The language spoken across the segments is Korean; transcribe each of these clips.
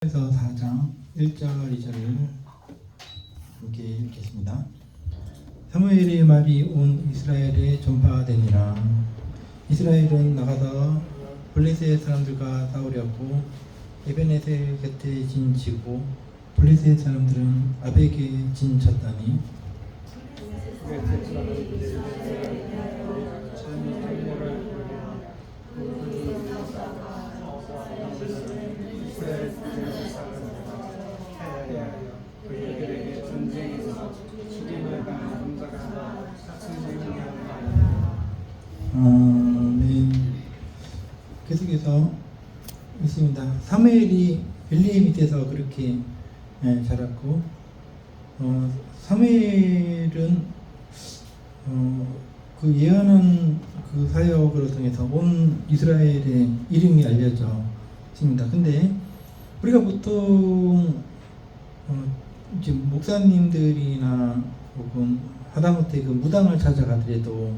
에서 4장 1절 2절을 함께 읽겠습니다. 사무엘의 말이 온 이스라엘에 전파되니라. 이스라엘은 나가서 블레셋 사람들과 싸우려고 에베네셀 곁에 진치고 블레셋 사람들은 아벡에 진쳤다니. 아멘. 계속해서 있습니다. 사무엘이 엘리 밑에서 그렇게 자랐고, 사무엘은 그 예언한 그 사역을 통해서 온 이스라엘의 이름이 알려져 있습니다. 근데 우리가 보통 이제 목사님들이나 혹은 하다못해 그 무당을 찾아가더라도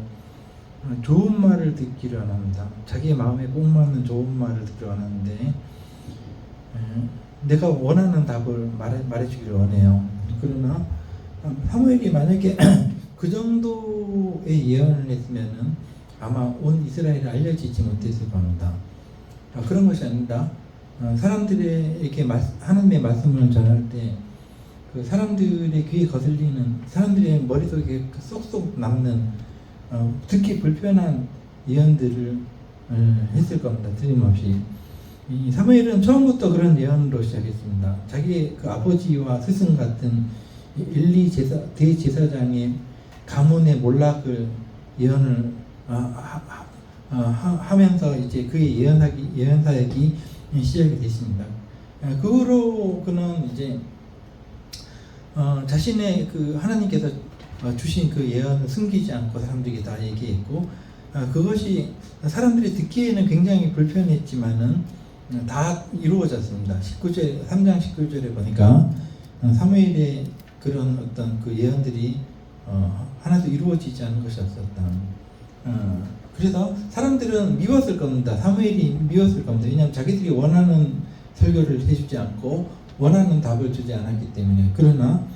좋은 말을 듣기를 원합니다. 자기의 마음에 꼭 맞는 좋은 말을 듣기를 원하는데 내가 원하는 답을 말해주기를 원해요. 그러나 사무엘이 만약에 그 정도의 예언을 했으면은 아마 온 이스라엘에 알려지지 못했을 겁니다. 그런 것이 아니라 사람들에게 하나님의 말씀을 전할 때 그 사람들의 귀에 거슬리는, 사람들의 머릿속에 쏙쏙 남는 듣기 불편한 예언들을 했을 겁니다. 틀림없이. 이 사무엘은 처음부터 그런 예언으로 시작했습니다. 자기의 그 아버지와 스승 같은 엘리 대제사장의 가문의 몰락을 예언을 하면서 이제 그의 예언 사역이 시작이 됐습니다. 그 후로 그는 이제 자신의 그 하나님께서 주신 그 예언을 숨기지 않고 사람들에게 다 얘기했고, 그것이 사람들이 듣기에는 굉장히 불편했지만은 다 이루어졌습니다. 3장 19절에 보니까 사무엘의 그런 어떤 그 예언들이 하나도 이루어지지 않은 것이 없었다. 그래서 사람들은 미웠을 겁니다. 사무엘이 미웠을 겁니다. 왜냐하면 자기들이 원하는 설교를 해주지 않고 원하는 답을 주지 않았기 때문에. 그러나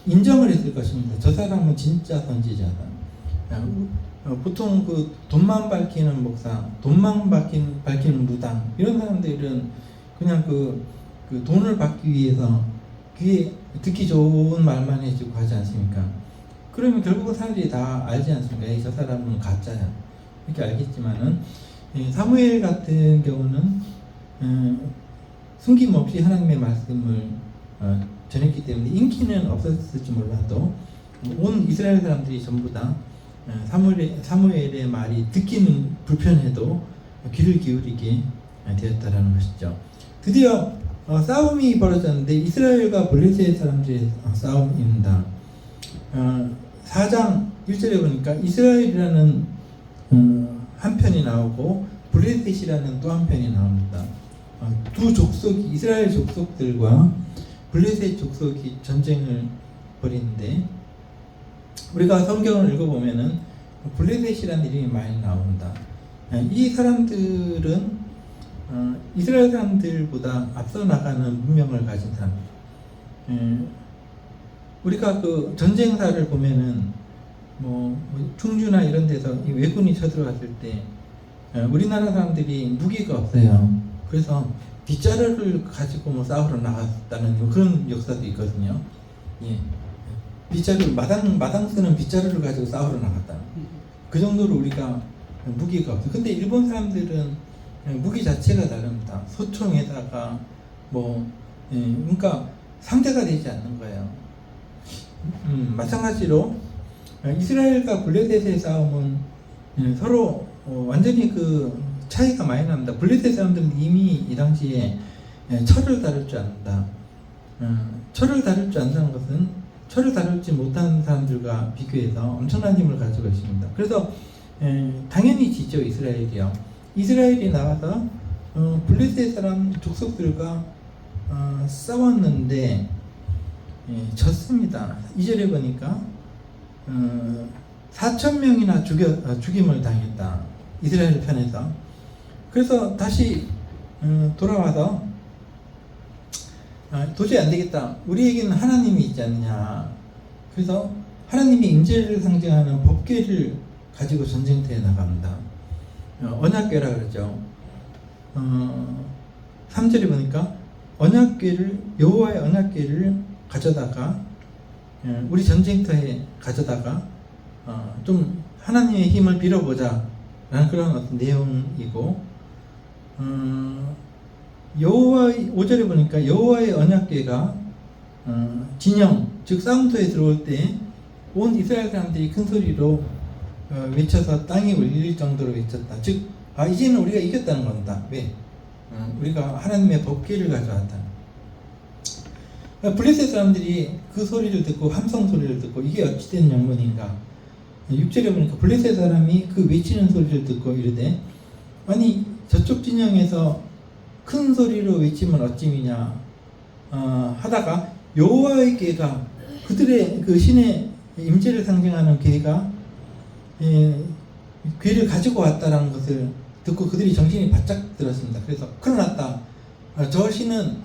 인정을 했을 것입니다. 저 사람은 진짜 선지자다. 보통 그 돈만 밝히는 목사, 돈만 밝히는 무당, 이런 사람들은 그냥 그 돈을 받기 위해서 귀에 듣기 좋은 말만 해주고 하지 않습니까? 그러면 결국은 사람들이 다 알지 않습니까? 저 사람은 가짜야, 이렇게 알겠지만은 사무엘 같은 경우는 숨김없이 하나님의 말씀을 전했기 때문에 인기는 없었을지 몰라도 온 이스라엘 사람들이 전부 다 사무엘의 말이 듣기는 불편해도 귀를 기울이게 되었다라는 것이죠. 드디어 싸움이 벌어졌는데 이스라엘과 블레셋 사람들의 싸움입니다. 4장 1절에 보니까 이스라엘이라는 한 편이 나오고 블레셋이라는 또 한 편이 나옵니다. 두 족속이, 이스라엘 족속들과 블레셋 족속이 전쟁을 벌이는데, 우리가 성경을 읽어보면은 블레셋이라는 이름이 많이 나온다. 이 사람들은 이스라엘 사람들보다 앞서 나가는 문명을 가진 사람들. 우리가 그 전쟁사를 보면은 뭐 충주나 이런 데서 왜군이 쳐들어갔을 때 우리나라 사람들이 무기가 없어요. 그래서 빗자루를 가지고 뭐 싸우러 나갔다는 그런 역사도 있거든요. 예. 빗자루, 마당 쓰는 빗자루를 가지고 싸우러 나갔다. 그 정도로 우리가 무기가 없어요. 근데 일본 사람들은 무기 자체가 다릅니다. 소총에다가 그러니까 상대가 되지 않는 거예요. 마찬가지로 이스라엘과 블레셋의 싸움은 서로 완전히 그 차이가 많이 납니다. 블레셋 사람들은 이미 이 당시에 철을 다룰 줄 안다. 철을 다룰 줄 안다는 것은 철을 다룰지 못하는 사람들과 비교해서 엄청난 힘을 가지고 있습니다. 그래서 당연히 지죠. 이스라엘이요. 이스라엘이 나와서 블레셋 사람 족속들과 싸웠는데 졌습니다. 2절에 보니까 4,000명이나 죽임을 당했다. 이스라엘 편에서. 그래서 다시 돌아와서 도저히 안 되겠다. 우리에게는 하나님이 있지 않느냐. 그래서 하나님의 임재를 상징하는 법궤를 가지고 전쟁터에 나갑니다. 언약궤라 그러죠. 3절에 보니까 여호와의 언약궤를 가져다가 우리 전쟁터에 가져다가 좀 하나님의 힘을 빌어보자 라는 그런 어떤 내용이고, 5절에 보니까 여호와의 언약궤가 진영 즉 싸움터에 들어올 때 온 이스라엘 사람들이 큰 소리로 외쳐서 땅이 울릴 정도로 외쳤다. 즉 이제는 우리가 이겼다는 겁니다. 왜? 우리가 하나님의 법궤를 가져왔다. 블레셋 사람들이 그 소리를 듣고 함성 소리를 듣고 이게 어찌된 영문인가. 6절에 보니까 블레셋 사람이 그 외치는 소리를 듣고 이르되, 아니 저쪽 진영에서 큰 소리로 외치면 어찌미냐 하다가 여호와의 궤가, 그들의 그 신의 임재를 상징하는 궤가 궤를 가지고 왔다는 것을 듣고 그들이 정신이 바짝 들었습니다. 그래서 큰일 났다. 저 신은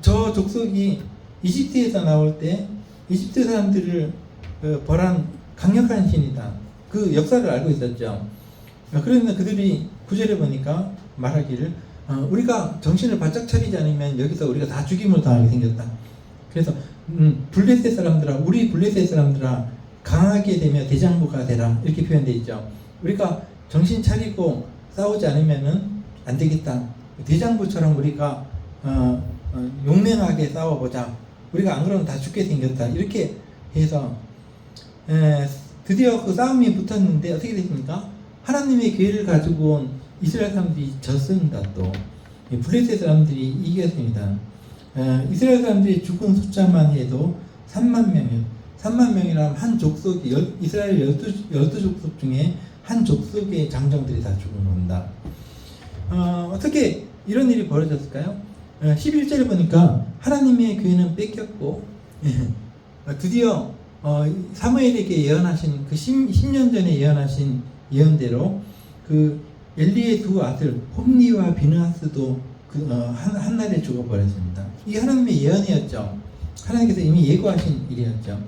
저 족속이 이집트에서 나올 때 이집트 사람들을 벌한 강력한 신이다. 그 역사를 알고 있었죠. 그러면 그들이 9절에 보니까 말하기를 우리가 정신을 바짝 차리지 않으면 여기서 우리가 다 죽임을 당하게 생겼다. 그래서 블레셋 사람들아, 우리 블레셋 사람들아 강하게 되며 대장부가 되라, 이렇게 표현되어 있죠. 우리가 정신 차리고 싸우지 않으면은 안 되겠다. 대장부처럼 우리가 용맹하게 싸워보자. 우리가 안 그러면 다 죽게 생겼다. 이렇게 해서 드디어 그 싸움이 붙었는데 어떻게 됐습니까? 하나님의 궤를 가지고 온 이스라엘 사람들이 졌습니다. 또 블레셋 사람들이 이겼습니다. 이스라엘 사람들이 죽은 숫자만 해도 3만 명이에요. 3만 명이라면 한 족속이 이스라엘 12족속 중에 한 족속의 장정들이 다 죽은 겁니다. 어떻게 이런 일이 벌어졌을까요? 11절에 보니까 하나님의 궤는 뺏겼고 드디어 사무엘에게 예언하신 그 10년 전에 예언하신 예언대로 그 엘리의 두 아들 홈니와 비느하스도 한날에 죽어버렸습니다. 이게 하나님의 예언이었죠. 하나님께서 이미 예고하신 일이었죠.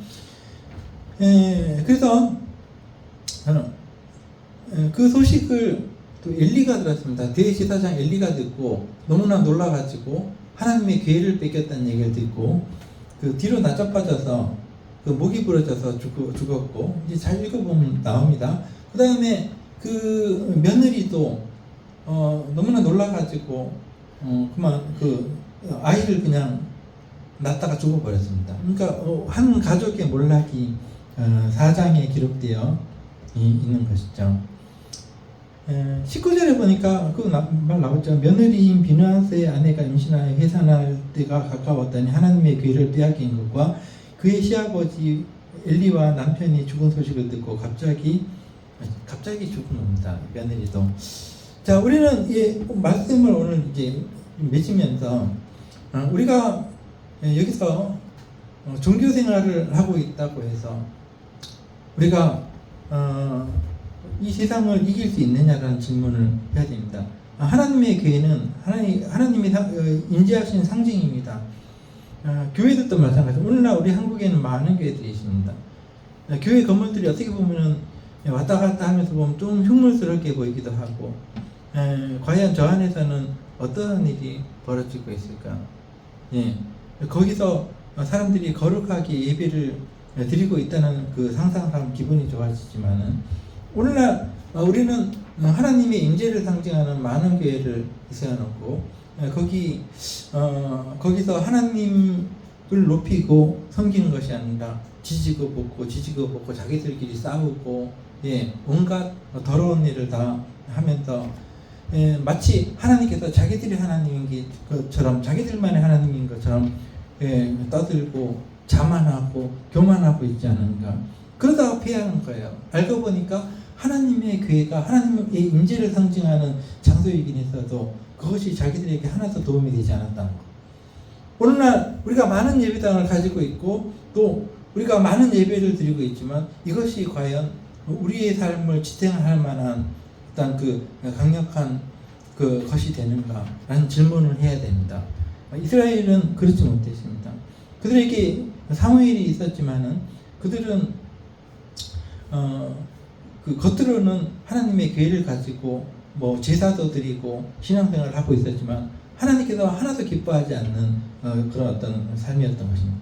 그래서 그 소식을 또 엘리가 들었습니다. 대제사장 엘리가 듣고 너무나 놀라가지고 하나님의 궤를 뺏겼다는 얘기를 듣고 그 뒤로 나자빠져서 그 목이 부러져서 죽었고, 이제 잘 읽어보면 나옵니다. 그 다음에 그 며느리도 너무나 놀라가지고 그만 그 아이를 그냥 낳다가 죽어버렸습니다. 그러니까 한 가족의 몰락이 4장에 기록되어 있는 것이죠. 19절에 보니까 그 말 나오죠. 며느리인 비느하스의 아내가 임신하여 해산할 때가 가까웠더니 하나님의 궤를 빼앗긴 것과 그의 시아버지 엘리와 남편이 죽은 소식을 듣고 갑자기 죽은 겁니다. 며느리도. 자, 우리는 이 말씀을 오늘 이제 맺으면서 우리가 여기서 종교 생활을 하고 있다고 해서 우리가 이 세상을 이길 수 있느냐라는 질문을 해야 됩니다. 하나님의 궤는 하나님이 임재하신 상징입니다. 교회들도 마찬가지입니다. 오늘날 우리 한국에는 많은 교회들이 있습니다. 교회 건물들이 어떻게 보면은 왔다 갔다 하면서 보면 좀 흉물스럽게 보이기도 하고, 과연 저 안에서는 어떤 일이 벌어지고 있을까? 거기서 사람들이 거룩하게 예배를 드리고 있다는 그 상상하면 기분이 좋아지지만은, 오늘날 우리는 하나님의 임재를 상징하는 많은 교회를 세워놓고 거기서 하나님을 높이고 섬기는 것이 아니라 지지고 볶고 자기들끼리 싸우고 온갖 더러운 일을 다 하면서 마치 하나님께서 자기들이 하나님인 것처럼, 자기들만의 하나님인 것처럼 떠들고 자만하고 교만하고 있지 않은가. 그러다가 패하는 거예요. 알고 보니까 하나님의 궤가 하나님의 임재를 상징하는 장소이긴 했어도 그것이 자기들에게 하나도 도움이 되지 않았다는 거. 오늘날 우리가 많은 예배당을 가지고 있고 또 우리가 많은 예배를 드리고 있지만 이것이 과연 우리의 삶을 지탱할 만한 어떤 그 강력한 그 것이 되는가라는 질문을 해야 됩니다. 이스라엘은 그렇지 못했습니다. 그들에게 사무엘이 있었지만은 그들은 그 겉으로는 하나님의 계획을 가지고 뭐 제사도 드리고 신앙생활을 하고 있었지만 하나님께서 하나도 기뻐하지 않는 그런 어떤 삶이었던 것입니다.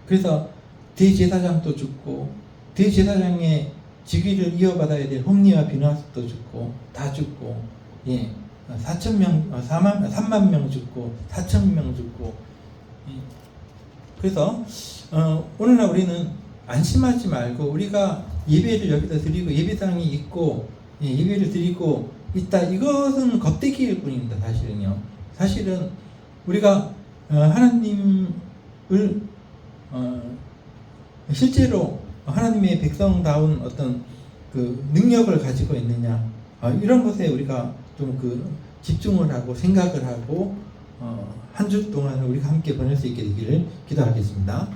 그래서 대제사장도 죽고 대제사장의 직위를 이어받아야 될 홈리와 비나스도 죽고 다 죽고 3만 명 죽고 4천 명 죽고 그래서 오늘날 우리는 안심하지 말고 우리가 예배를 여기다 드리고 예배당이 있고 예배를 드리고 있다 이것은 겉대기일 뿐입니다. 사실은 우리가 하나님을 실제로 하나님의 백성다운 어떤 그 능력을 가지고 있느냐 이런 것에 우리가 좀 그 집중을 하고 생각을 하고 한 주 동안 우리가 함께 보낼 수 있게 되기를 기도하겠습니다.